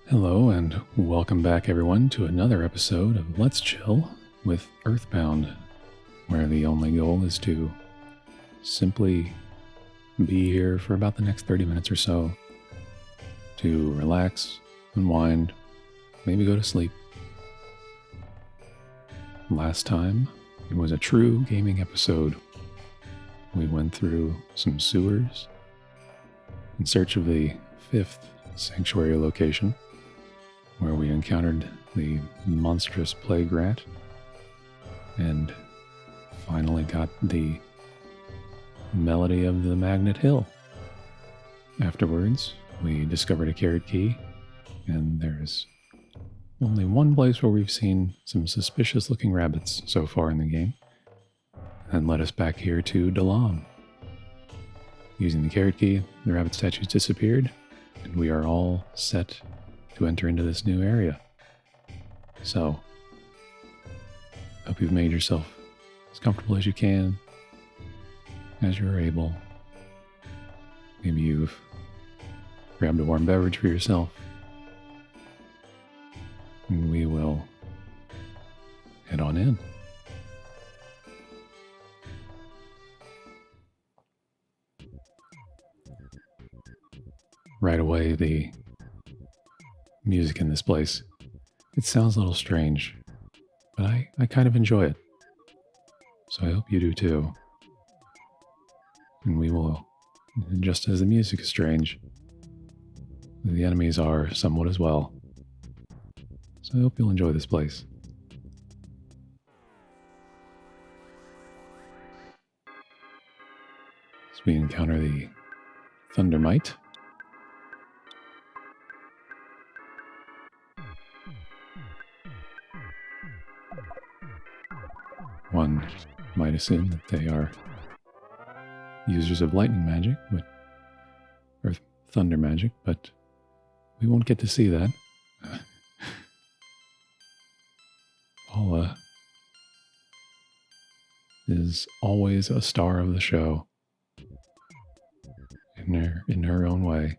Hello and welcome back everyone to another episode of Let's Chill with EarthBound, where the only goal is to simply be here for about the next 30 minutes or so to relax, unwind, maybe go to sleep. Last time, it was a true gaming episode. We went through some sewers in search of the 5th sanctuary location, where we encountered the monstrous plague rat and finally got the melody of the Magnet Hill. Afterwards, we discovered a carrot key, and there's only one place where we've seen some suspicious looking rabbits so far in the game, and led us back here to Dalam. Using the carrot key, the rabbit statues disappeared, and we are all set to enter into this new area. So, hope you've made yourself as comfortable as you can, as you're able. Maybe you've grabbed a warm beverage for yourself. And we will head on in. Right away, the music in this place, it sounds a little strange, but I kind of enjoy it. So I hope you do too. And we will, just as the music is strange, the enemies are somewhat as well. So I hope you'll enjoy this place. As we encounter the Thundermite. One might assume that they are users of lightning magic, or thunder magic, but we won't get to see that. Paula is always a star of the show in her own way.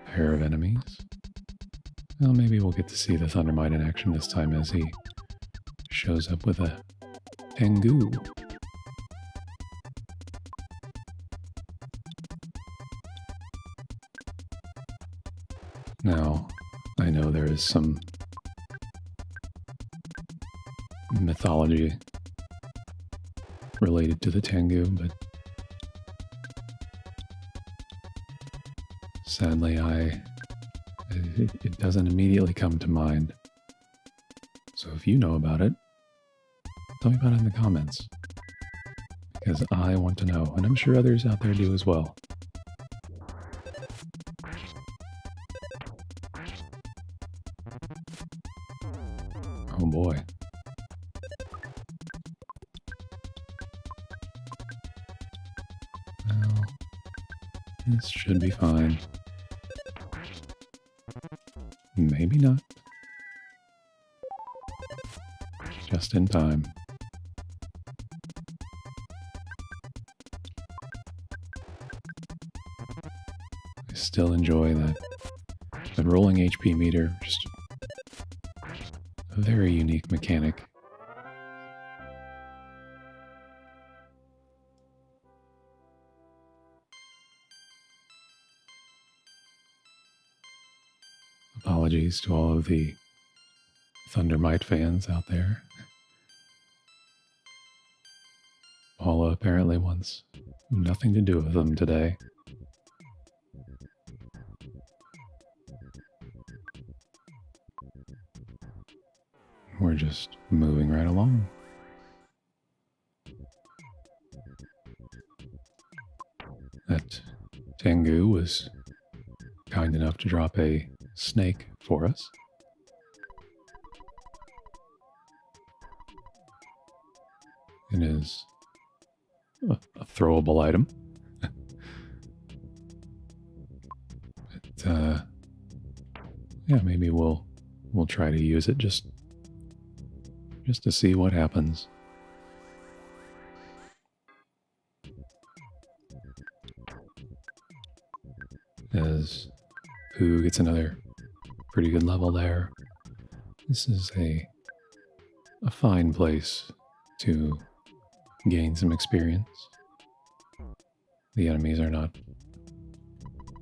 Pair of enemies. Well, maybe we'll get to see the Thundermite in action this time as he shows up with a Tengu. Now, I know there is some mythology related to the Tengu, but sadly, it doesn't immediately come to mind. So if you know about it, tell me about it in the comments, because I want to know, and I'm sure others out there do as well. Oh boy. Well, this should be fine. Maybe not. Just in time. I still enjoy that rolling HP meter, just a very unique mechanic. Apologies to all of the Thundermite fans out there. Paula apparently wants nothing to do with them today. We're just moving right along. That Tengu was kind enough to drop a snake for us. It is a throwable item. But, yeah, maybe we'll try to use it just to see what happens. As Pooh gets another pretty good level there. This is a fine place to gain some experience. The enemies are not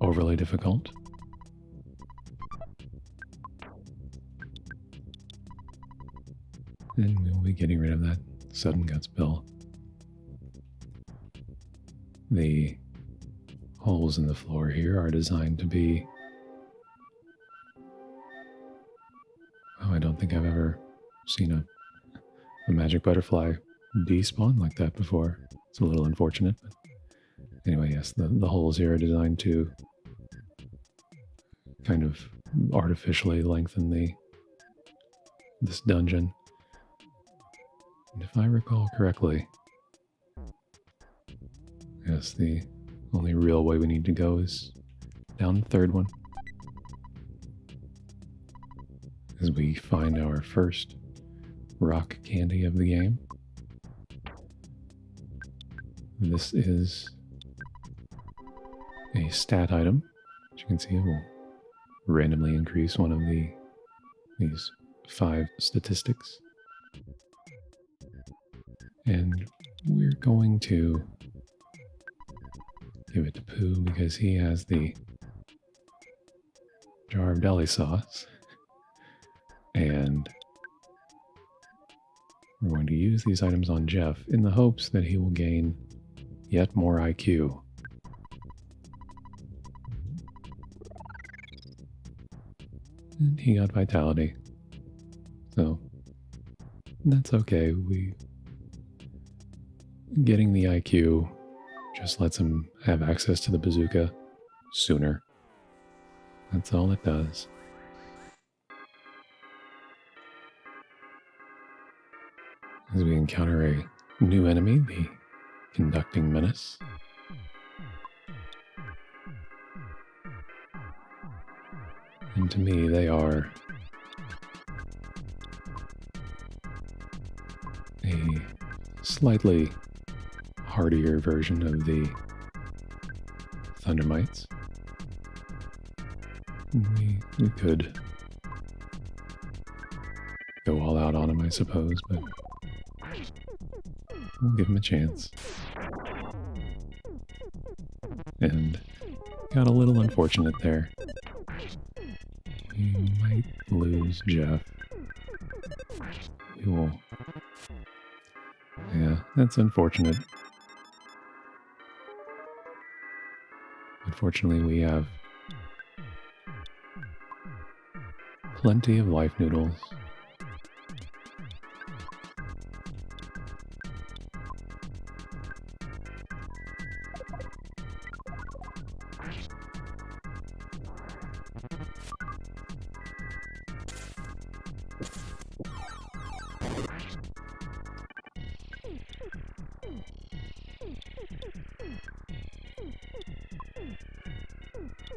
overly difficult. And we will be getting rid of that sudden guts bill. The holes in the floor here are designed to be... Oh, I don't think I've ever seen a magic butterfly despawn like that before. It's a little unfortunate, but anyway, yes, the holes here are designed to kind of artificially lengthen this dungeon. And if I recall correctly, yes, the only real way we need to go is down the third one. As we find our first rock candy of the game. This is a stat item. As you can see, it will randomly increase one of these 5 statistics. And we're going to give it to Pooh because he has the jar of deli sauce. And we're going to use these items on Jeff in the hopes that he will gain yet more IQ. And he got vitality. So that's okay. Getting the IQ just lets him have access to the bazooka sooner. That's all it does. As we encounter a new enemy, the conducting menace. And to me, they are a slightly hardier version of the Thundermites. We could go all out on them, I suppose, but we'll give him a chance. And got a little unfortunate there. You might lose Jeff. We will... Yeah, that's unfortunate. Unfortunately, we have plenty of life noodles.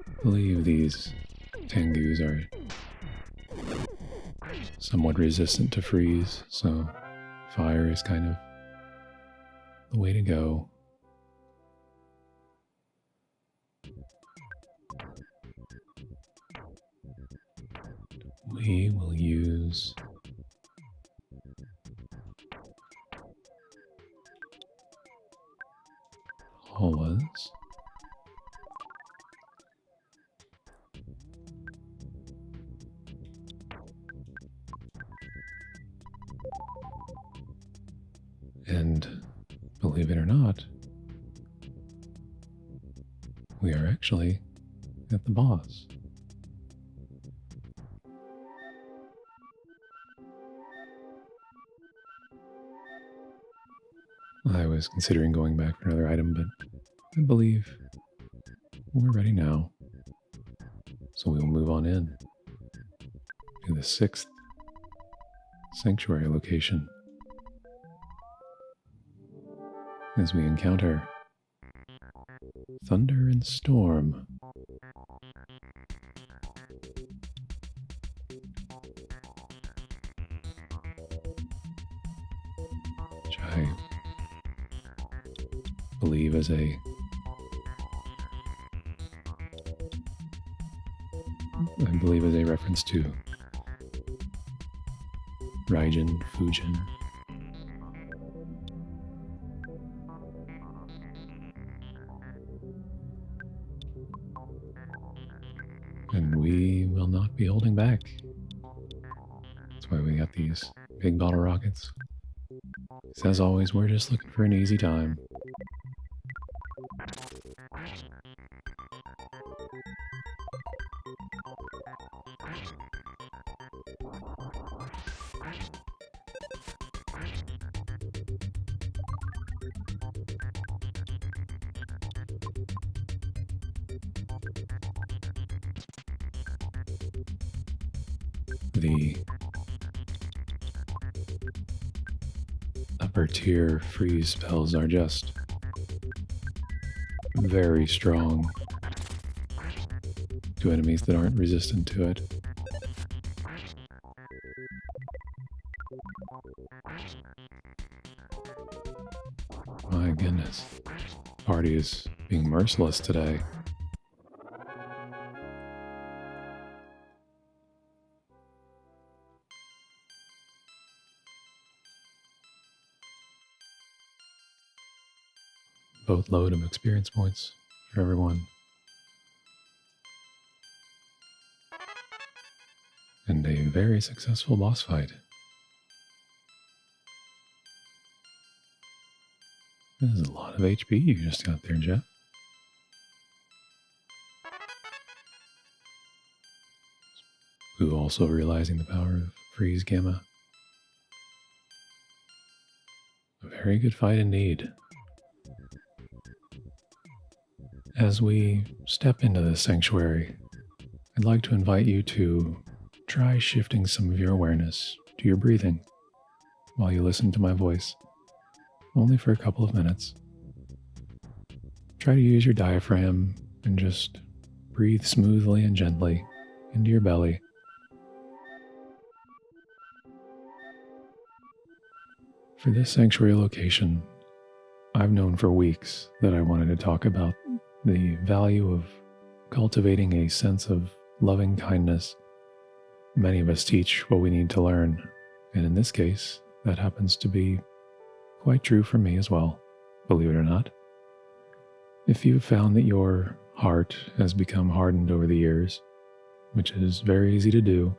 I believe these Tengus are somewhat resistant to freeze, so fire is kind of the way to go. We will use Holas. And believe it or not, we are actually at the boss. I was considering going back for another item, but I believe we're ready now. So we'll move on in. to the 6th sanctuary location as we encounter thunder and storm. Which I believe is a reference to Raijin, Fujin. And we will not be holding back. That's why we got these big bottle rockets. As always, we're just looking for an easy time. The upper tier freeze spells are just very strong to enemies that aren't resistant to it. My goodness, party is being merciless today. Both load of experience points for everyone. And a very successful boss fight. This is a lot of HP you just got there, Jeff. Who also realizing the power of Freeze Gamma. A very good fight indeed. As we step into this sanctuary, I'd like to invite you to try shifting some of your awareness to your breathing while you listen to my voice, only for a couple of minutes. Try to use your diaphragm and just breathe smoothly and gently into your belly. For this sanctuary location, I've known for weeks that I wanted to talk about the value of cultivating a sense of loving kindness. Many of us teach what we need to learn, and in this case, that happens to be quite true for me as well, believe it or not. If you've found that your heart has become hardened over the years, which is very easy to do,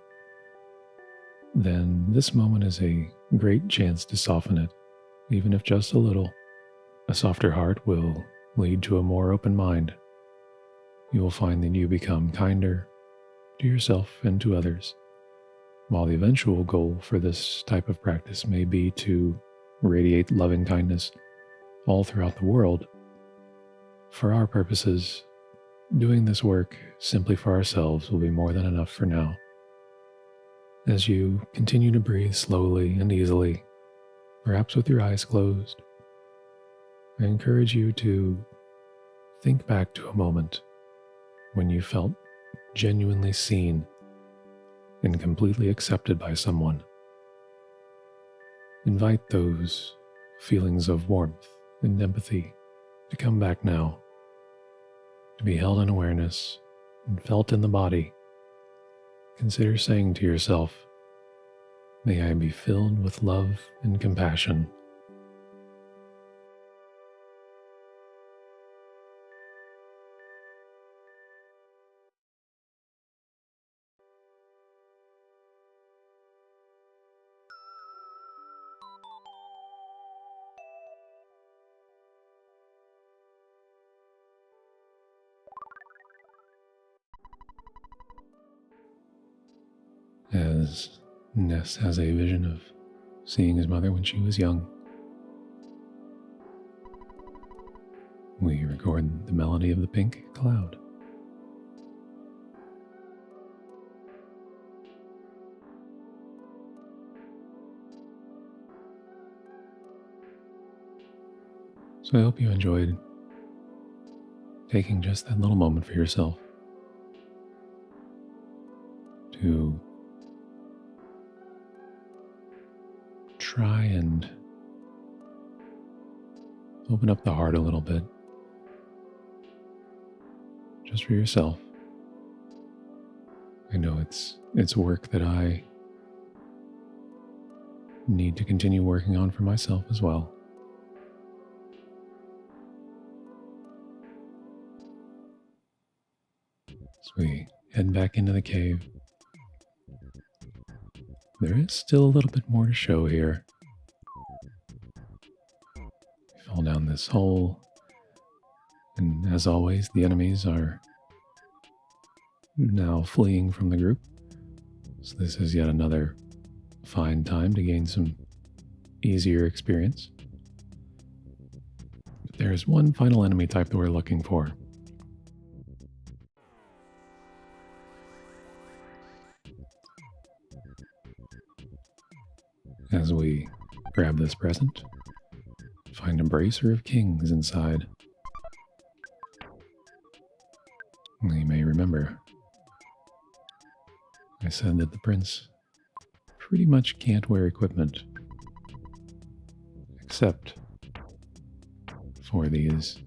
then this moment is a great chance to soften it, even if just a little. A softer heart will lead to a more open mind. You will find that you become kinder to yourself and to others, while the eventual goal for this type of practice may be to radiate loving kindness all throughout the world. For our purposes, doing this work simply for ourselves will be more than enough for now. As you continue to breathe slowly and easily, perhaps with your eyes closed, I encourage you to think back to a moment when you felt genuinely seen and completely accepted by someone. Invite those feelings of warmth and empathy to come back now, to be held in awareness and felt in the body. Consider saying to yourself, "May I be filled with love and compassion." As Ness has a vision of seeing his mother when she was young, we record the melody of the pink cloud. So I hope you enjoyed taking just that little moment for yourself to try and open up the heart a little bit, just for yourself. I know it's work that I need to continue working on for myself as well. As we head back into the cave, there is still a little bit more to show here. We fell down this hole, and as always, the enemies are now fleeing from the group. So this is yet another fine time to gain some easier experience. But there's one final enemy type that we're looking for. As we grab this present, find a bracer of kings inside. You may remember, I said that the prince pretty much can't wear equipment, except for these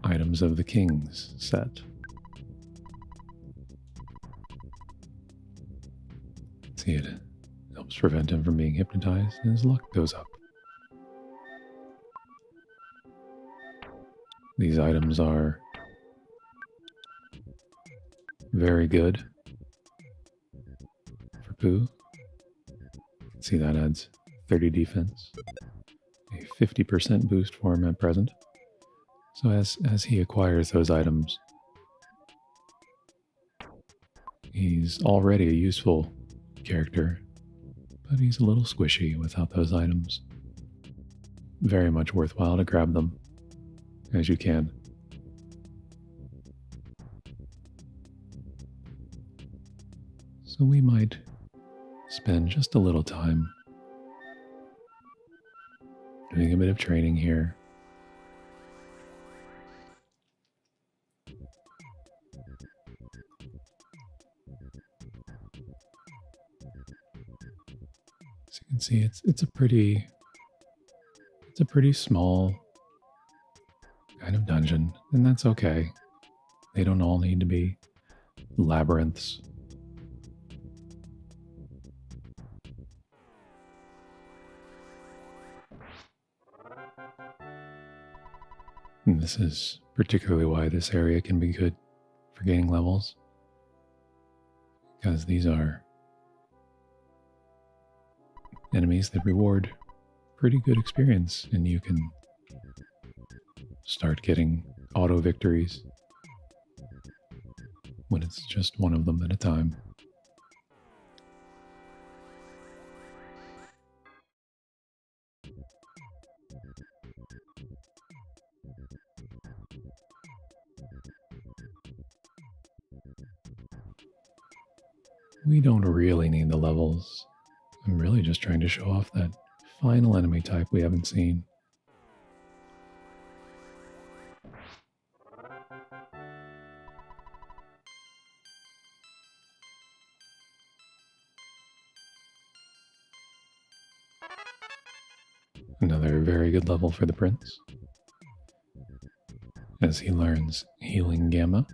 items of the king's set. See, it helps prevent him from being hypnotized, and his luck goes up. These items are very good for Pooh. See, that adds 30 defense, a 50% boost for him at present. So as he acquires those items, he's already a useful character, but he's a little squishy without those items. Very much worthwhile to grab them as you can. So we might spend just a little time doing a bit of training here. As you can see, it's a pretty small kind of dungeon, and that's okay. They don't all need to be labyrinths. And this is particularly why this area can be good for gaining levels, because these are enemies that reward pretty good experience, and you can start getting auto victories when it's just one of them at a time. We don't really need the levels. I'm really just trying to show off that final enemy type we haven't seen. Another very good level for the prince, as he learns Healing Gamma.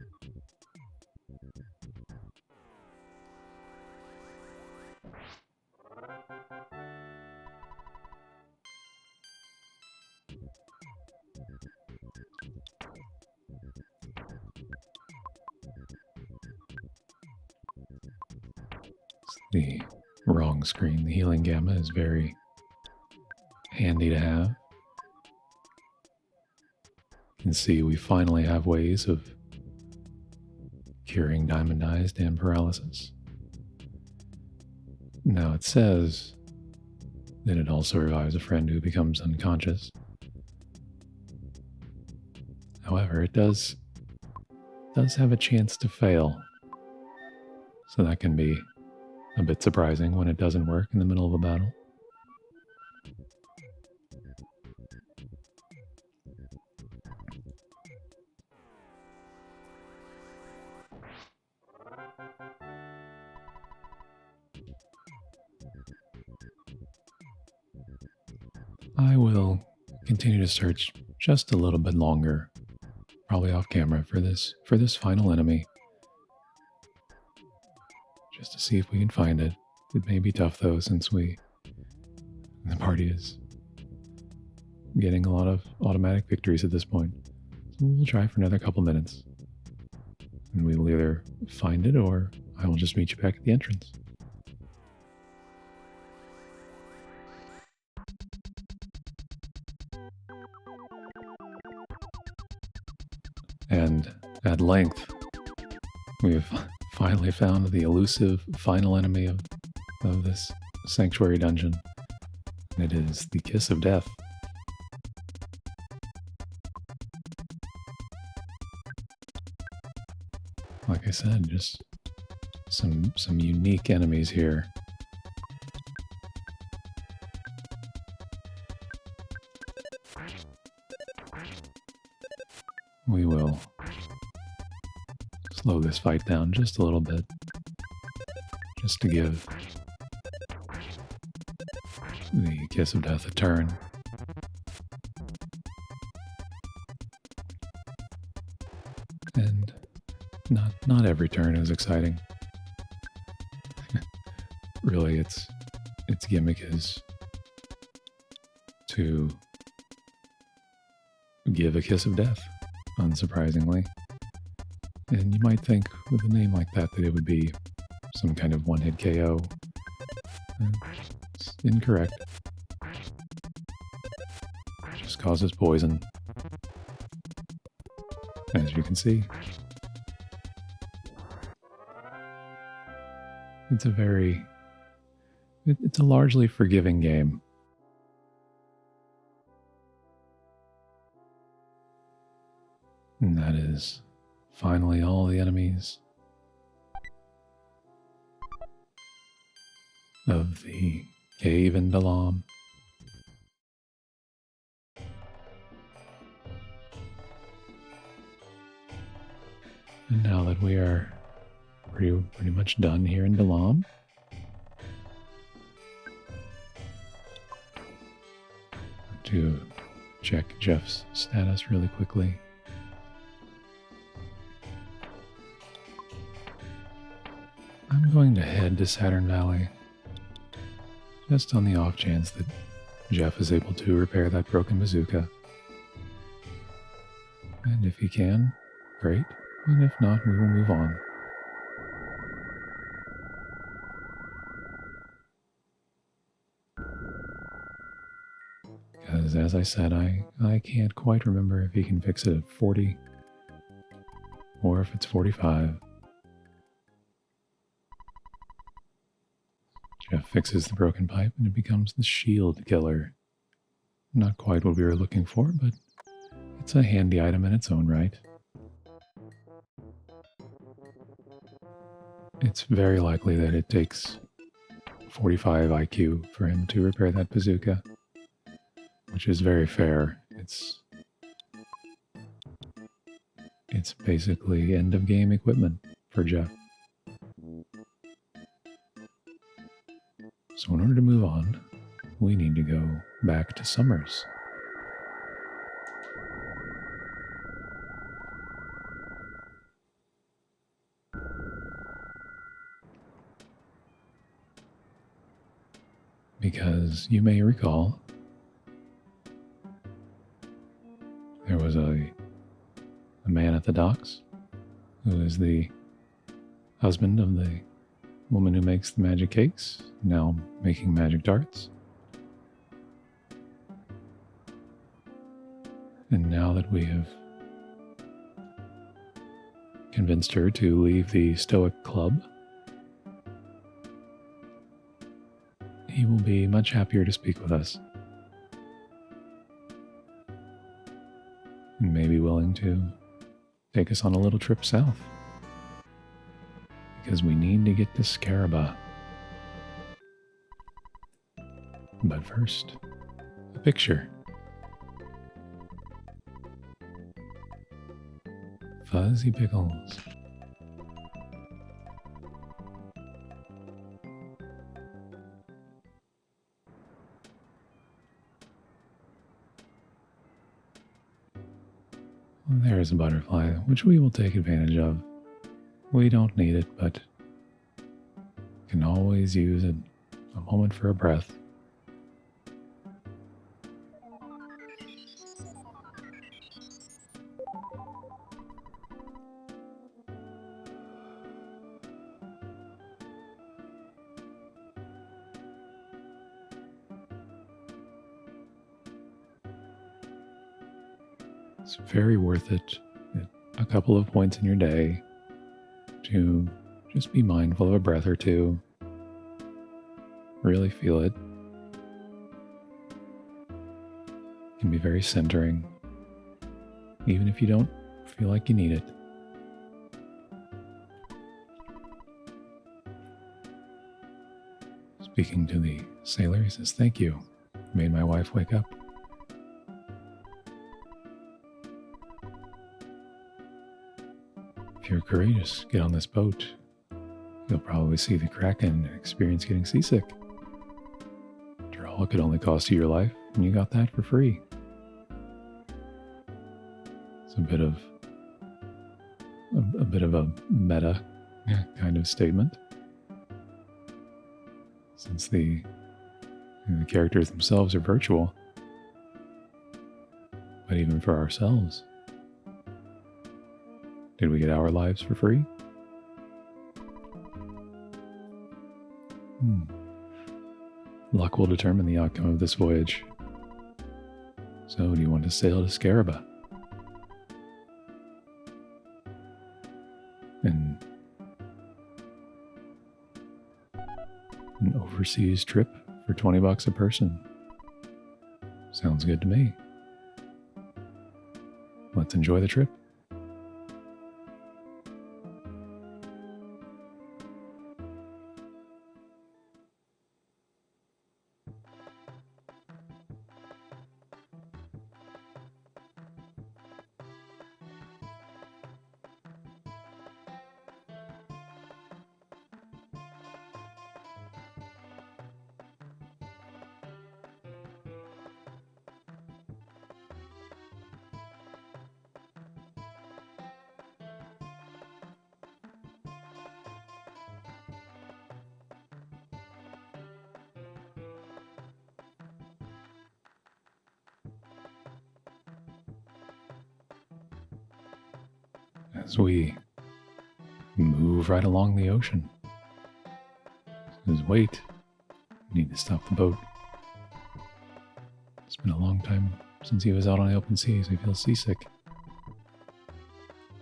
The wrong screen. The Healing Gamma is very handy to have. You can see we finally have ways of curing Diamond Eyes and paralysis. Now it says that it also revives a friend who becomes unconscious. However, it does have a chance to fail, so that can be a bit surprising when it doesn't work in the middle of a battle. I will continue to search just a little bit longer, probably off camera for this final enemy, just to see if we can find it. It may be tough though, since the party is getting a lot of automatic victories at this point. So we'll try for another couple minutes, and we will either find it or I will just meet you back at the entrance. And at length, we've finally found the elusive final enemy of this sanctuary dungeon. And it is the Kiss of Death. Like I said, just some unique enemies here. We will slow this fight down just a little bit, just to give the Kiss of Death a turn. And not every turn is exciting. Really, its gimmick is to give a kiss of death, unsurprisingly. And you might think with a name like that it would be some kind of one-hit KO. It's incorrect. It just causes poison, as you can see. It's a largely forgiving game. And that is finally all the enemies of the cave in Dalam. And now that we are pretty much done here in Dalam, to check Jeff's status really quickly. I'm going to head to Saturn Valley, just on the off chance that Jeff is able to repair that broken bazooka. And if he can, great. And if not, we will move on. Because as I said, I can't quite remember if he can fix it at 40 or if it's 45. Jeff fixes the broken pipe and it becomes the shield killer. Not quite what we were looking for, but it's a handy item in its own right. It's very likely that it takes 45 IQ for him to repair that bazooka, which is very fair. It's basically end of game equipment for Jeff. So in order to move on, we need to go back to Summers. Because you may recall, there was a man at the docks who is the husband of the woman who makes the magic cakes, now making magic darts. And now that we have convinced her to leave the Stoic Club, he will be much happier to speak with us. And may be willing to take us on a little trip south. Because we need to get to Scaraba. But first, a picture. Fuzzy Pickles. There's a butterfly, which we will take advantage of. We don't need it, but can always use a moment for a breath. It's very worth it at a couple of points in your day to just be mindful of a breath or two. Really feel it. It can be very centering, even if you don't feel like you need it. Speaking to the sailor, he says, "Thank you. You made my wife wake up." If you're courageous, get on this boat. You'll probably see the Kraken and experience getting seasick. After all, it could only cost you your life, and you got that for free. It's a bit of a meta kind of statement, since the characters themselves are virtual. But even for ourselves, did we get our lives for free? Luck will determine the outcome of this voyage. So, do you want to sail to Scaraba? And an overseas trip for $20 a person. Sounds good to me. Let's enjoy the trip. As we move right along the ocean. Says, "Wait, we need to stop the boat. It's been a long time since he was out on the open seas. He feels seasick."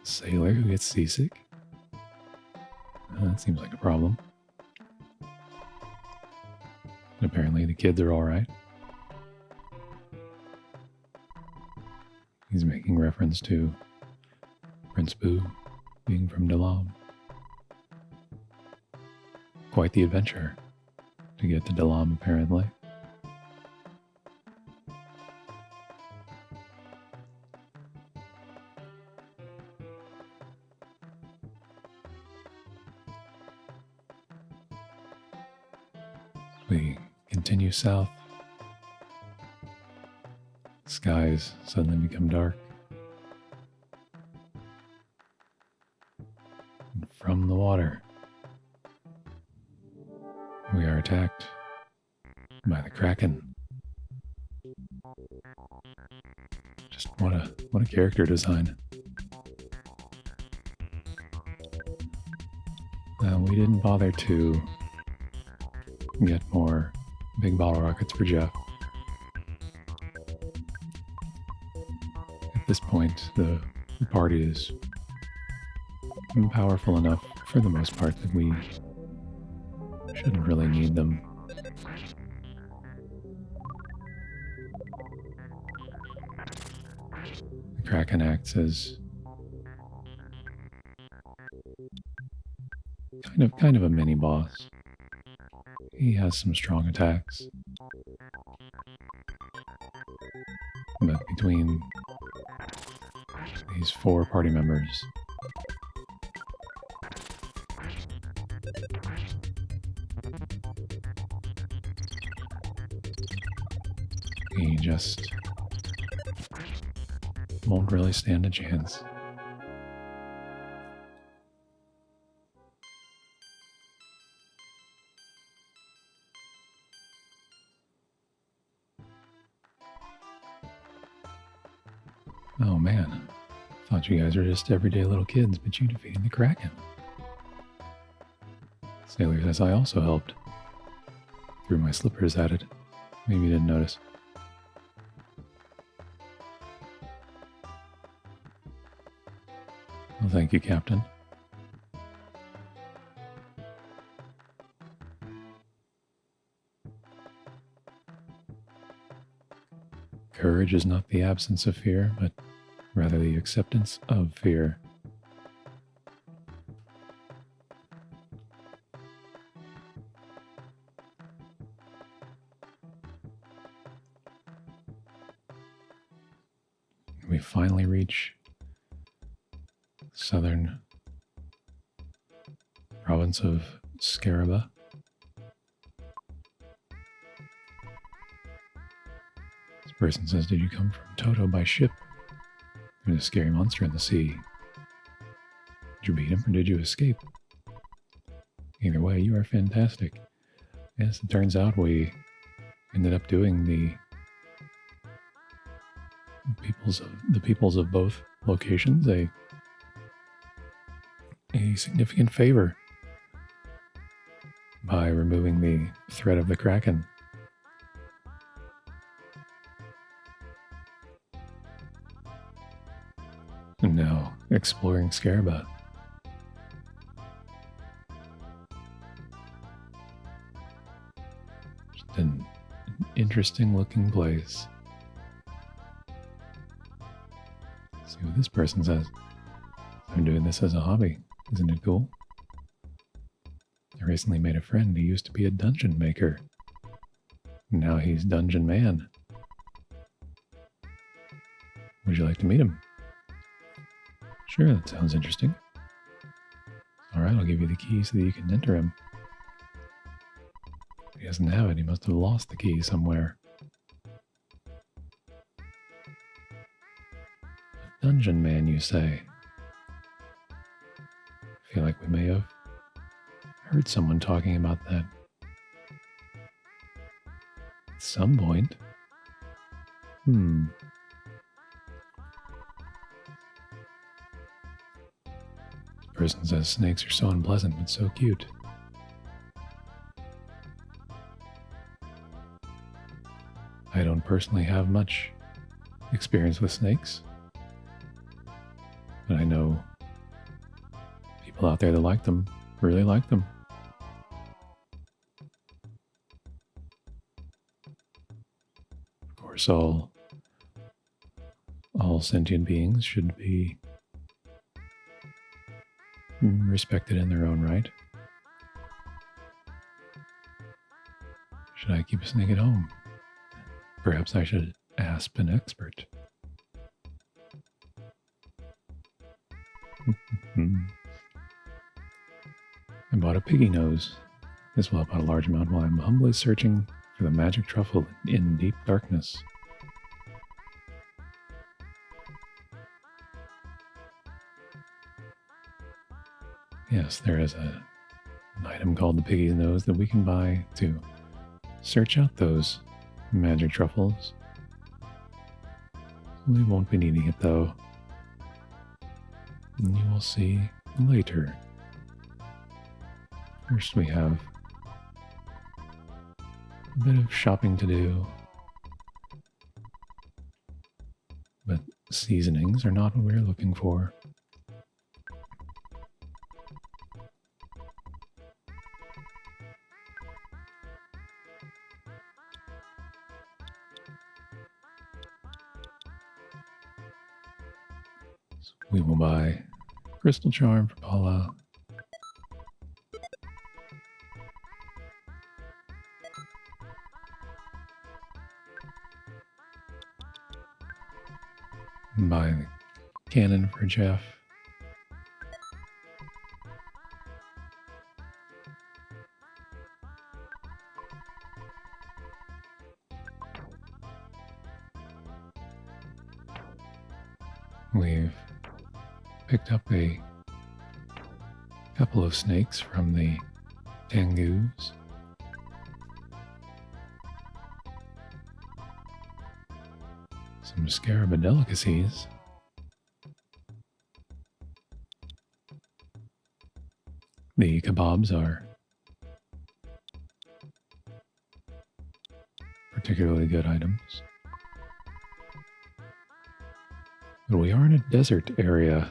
A sailor who gets seasick? That seems like a problem. And apparently the kids are alright. He's making reference to Prince Boo being from Dalam. Quite the adventure to get to Dalam, apparently. We continue south. Skies suddenly become dark. And from the water, we are attacked by the Kraken. Just what a character design. We didn't bother to get more big bottle rockets for Jeff. At this point, the party is powerful enough for the most part that we shouldn't really need them. The Kraken acts as kind of a mini boss. He has some strong attacks. But between these 4 party members, he just won't really stand a chance. Oh man, thought you guys were just everyday little kids, but you defeated the Kraken. Sailor says I also helped. Threw my slippers at it. Maybe you didn't notice. Well, thank you, Captain. Courage is not the absence of fear, but rather the acceptance of fear. We finally reach southern province of Scaraba. This person says, did you come from Toto by ship? There's a scary monster in the sea. Did you beat him or did you escape? Either way, you are fantastic. Yes, it turns out we ended up doing the peoples of both locations a significant favor by removing the threat of the Kraken. And now exploring Scaraba. Just an interesting looking place. Let's see what this person says. I'm doing this as a hobby. Isn't it cool? I recently made a friend who used to be a dungeon maker. Now he's Dungeon Man. Would you like to meet him? Sure, that sounds interesting. Alright, I'll give you the key so that you can enter him. He doesn't have it, he must have lost the key somewhere. A dungeon man, you say? I feel like we may have heard someone talking about that at some point. This person says snakes are so unpleasant but so cute. I don't personally have much experience with snakes, but I know people out there that like them, really like them. Of course, all sentient beings should be respected in their own right. Should I keep a snake at home? Perhaps I should ask an expert. I bought a piggy nose. This will help out a large amount while I'm humbly searching for the magic truffle in deep darkness. Yes, there is an item called the piggy's nose that we can buy to search out those magic truffles. We won't be needing it though. And you will see later. First we have a bit of shopping to do. But seasonings are not what we're looking for. So we will buy Crystal Charm for Paula. Buy the cannon for Jeff. We've picked up a couple of snakes from the Tengus. Some Scaraba delicacies. The kebabs are particularly good items. But we are in a desert area.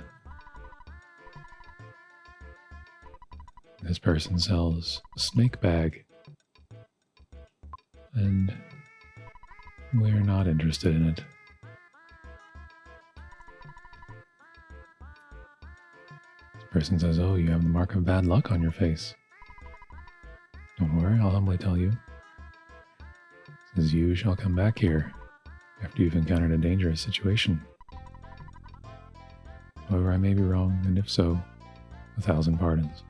This person sells a snake bag. And we're not interested in it. This person says, oh, you have the mark of bad luck on your face. Don't worry, I'll humbly tell you. Says you shall come back here after you've encountered a dangerous situation. However, I may be wrong, and if so, 1,000 pardons.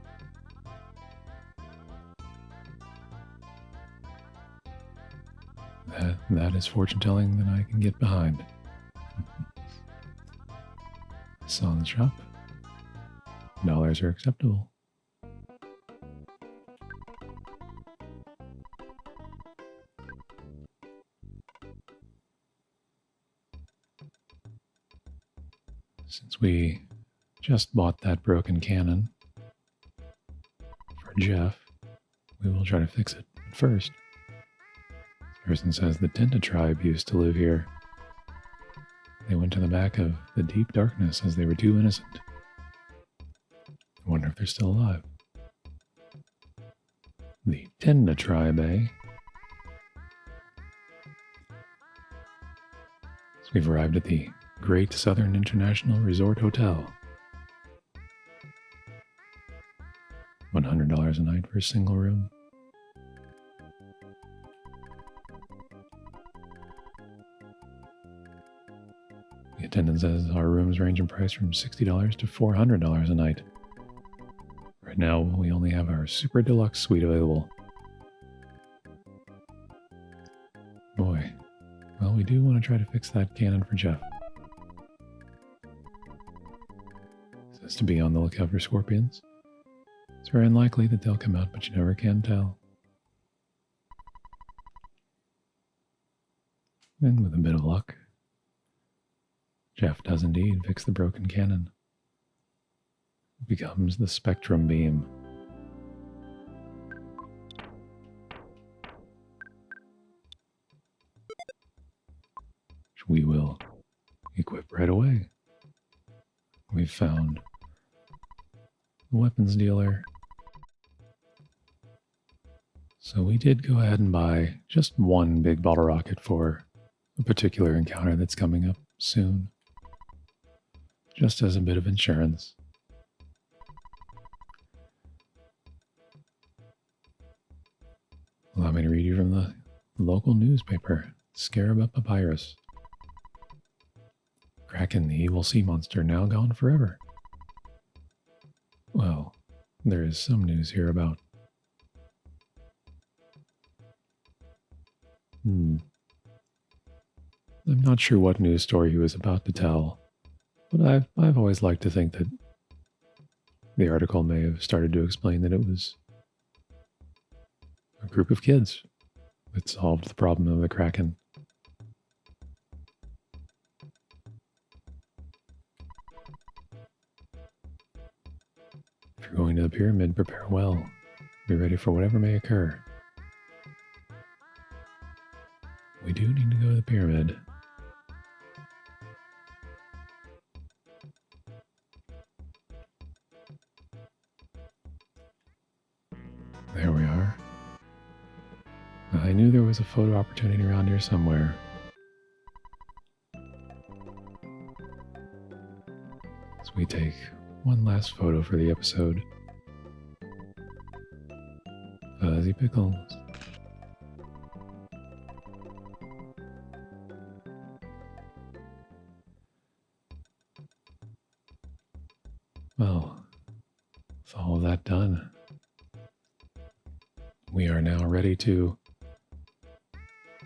That is fortune telling that I can get behind. I saw in the shop. Dollars are acceptable. Since we just bought that broken cannon for Jeff, we will try to fix it. But first, this person says the Tenta tribe used to live here. They went to the back of the deep darkness as they were too innocent. I wonder if they're still alive. The Tenda tribe, eh? So we've arrived at the Great Southern International Resort Hotel. $100 a night for a single room. The attendant says our rooms range in price from $60 to $400 a night. Right now, we only have our super deluxe suite available. Boy, well, we do want to try to fix that cannon for Jeff. Says to be on the lookout for scorpions. It's very unlikely that they'll come out, but you never can tell. And with a bit of luck, Jeff does indeed fix the broken cannon. It becomes the spectrum beam. Which we will equip right away. We've found the weapons dealer. So we did go ahead and buy just one big bottle rocket for a particular encounter that's coming up soon. Just as a bit of insurance. Allow me to read you from the local newspaper, Scaraba Papyrus. Kraken, the evil sea monster, now gone forever. Well, there is some news here about... I'm not sure what news story he was about to tell, but I've always liked to think that the article may have started to explain that it was a group of kids that solved the problem of the Kraken. If you're going to the pyramid, prepare well. Be ready for whatever may occur. We do need to go to the pyramid. There we are. I knew there was a photo opportunity around here somewhere. So we take one last photo for the episode. Fuzzy Pickles. Well, with all of that done, we are now ready to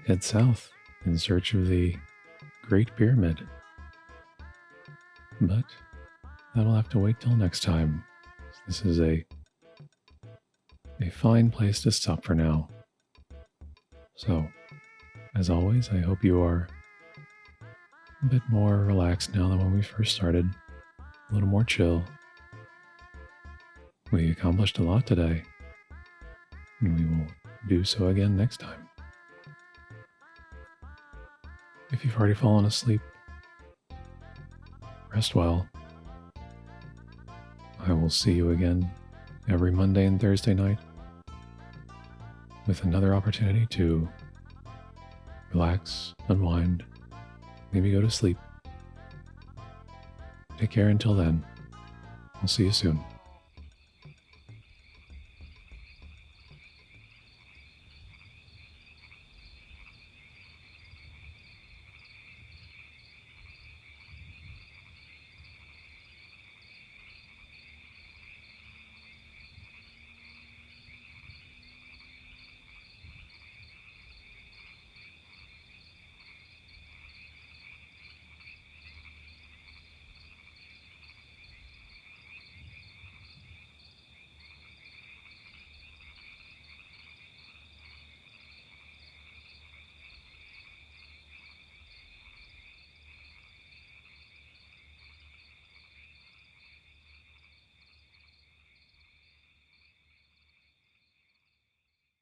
head south in search of the Great Pyramid. but that'll have to wait till next time. This is a fine place to stop for now. So, as always, I hope you are a bit more relaxed now than when we first started, a little more chill. We accomplished a lot today, and we will do so again next time. If you've already fallen asleep, rest well. I will see you again every Monday and Thursday night with another opportunity to relax, unwind, maybe go to sleep. Take care until then. I'll see you soon.